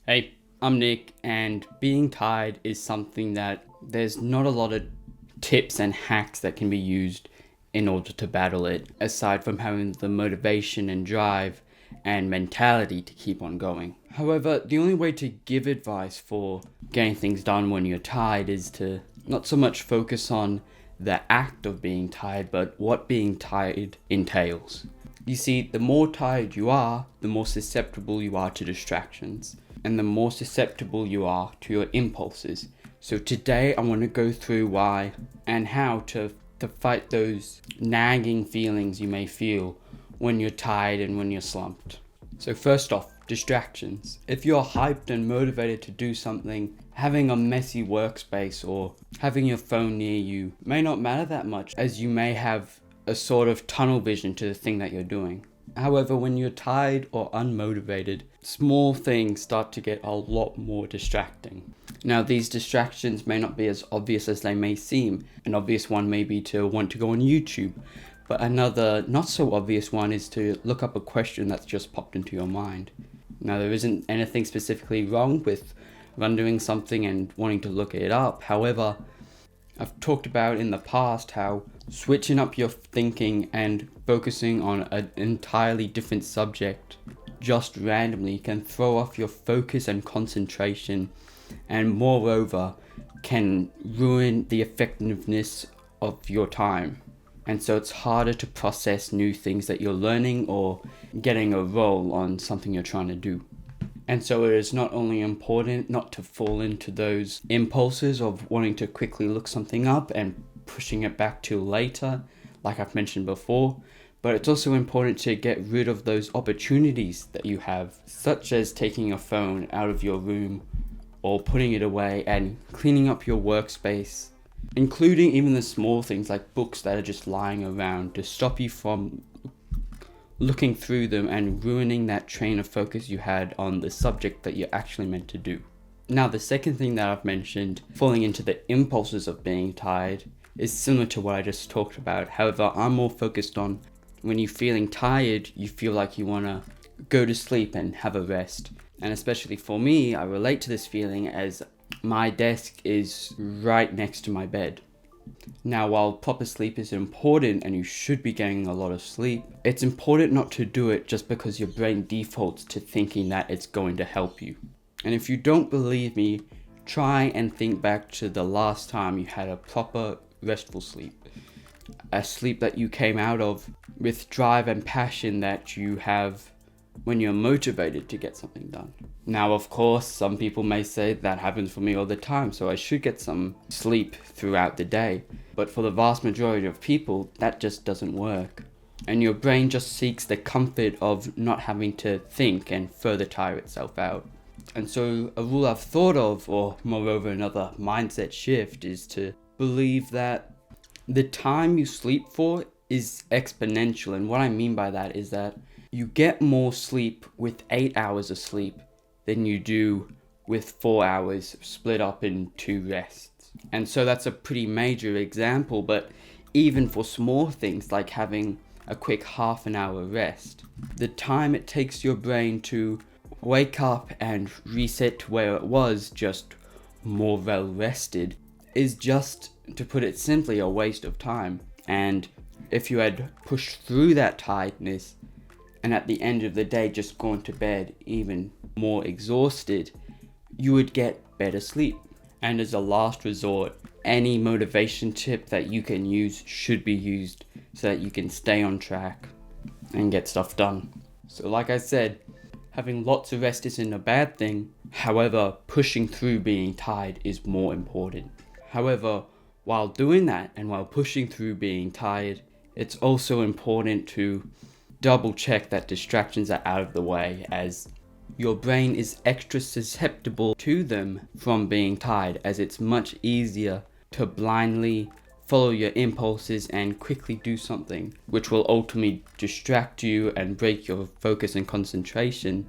Hey, I'm Nick, and being tired is something that there's not a lot of tips and hacks that can be used in order to battle it, aside from having the motivation and drive and mentality to keep on going. However, the only way to give advice for getting things done when you're tired is to not so much focus on the act of being tired, but what being tired entails. You see, the more tired you are, the more susceptible you are to distractions, and the more susceptible you are to your impulses. So today I want to go through why and how to fight those nagging feelings you may feel when you're tired and when you're slumped. So first off, distractions. If you're hyped and motivated to do something, having a messy workspace or having your phone near you may not matter that much, as you may have a sort of tunnel vision to the thing that you're doing. However, when you're tired or unmotivated, small things start to get a lot more distracting. Now, these distractions may not be as obvious as they may seem. An obvious one may be to want to go on YouTube, but another not so obvious one is to look up a question that's just popped into your mind. Now, there isn't anything specifically wrong with wondering something and wanting to look it up. However, I've talked about in the past how switching up your thinking and focusing on an entirely different subject just randomly can throw off your focus and concentration, and moreover can ruin the effectiveness of your time. And so it's harder to process new things that you're learning or getting a roll on something you're trying to do. And so it is not only important not to fall into those impulses of wanting to quickly look something up and pushing it back to later, like I've mentioned before, but it's also important to get rid of those opportunities that you have, such as taking your phone out of your room or putting it away and cleaning up your workspace, including even the small things like books that are just lying around, to stop you from looking through them and ruining that train of focus you had on the subject that you're actually meant to do. Now, the second thing that I've mentioned, falling into the impulses of being tired, is similar to what I just talked about. However, I'm more focused on when you're feeling tired, you feel like you want to go to sleep and have a rest. And especially for me, I relate to this feeling as my desk is right next to my bed. Now, while proper sleep is important and you should be getting a lot of sleep, it's important not to do it just because your brain defaults to thinking that it's going to help you. And if you don't believe me, try and think back to the last time you had a proper restful sleep. A sleep that you came out of with drive and passion that you have when you're motivated to get something done. Now, of course, some people may say that happens for me all the time, so I should get some sleep throughout the day. But for the vast majority of people, that just doesn't work. And your brain just seeks the comfort of not having to think and further tire itself out. And so a rule I've thought of, or moreover another mindset shift, is to believe that the time you sleep for is exponential. And what I mean by that is that you get more sleep with 8 hours of sleep than you do with 4 hours split up in 2 rests. And so that's a pretty major example, but even for small things like having a quick half an hour rest, the time it takes your brain to wake up and reset to where it was, just more well rested, is just, to put it simply, a waste of time. And if you had pushed through that tiredness and at the end of the day just gone to bed even more exhausted, you would get better sleep. And as a last resort, any motivation tip that you can use should be used so that you can stay on track and get stuff done. So like I said, having lots of rest isn't a bad thing. However, pushing through being tired is more important. However, while doing that and while pushing through being tired, it's also important to double check that distractions are out of the way, as your brain is extra susceptible to them from being tired, as it's much easier to blindly follow your impulses and quickly do something which will ultimately distract you and break your focus and concentration,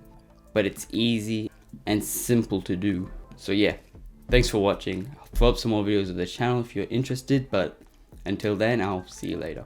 but it's easy and simple to do. So yeah, thanks for watching. I'll throw up some more videos of the channel if you're interested, but until then, I'll see you later.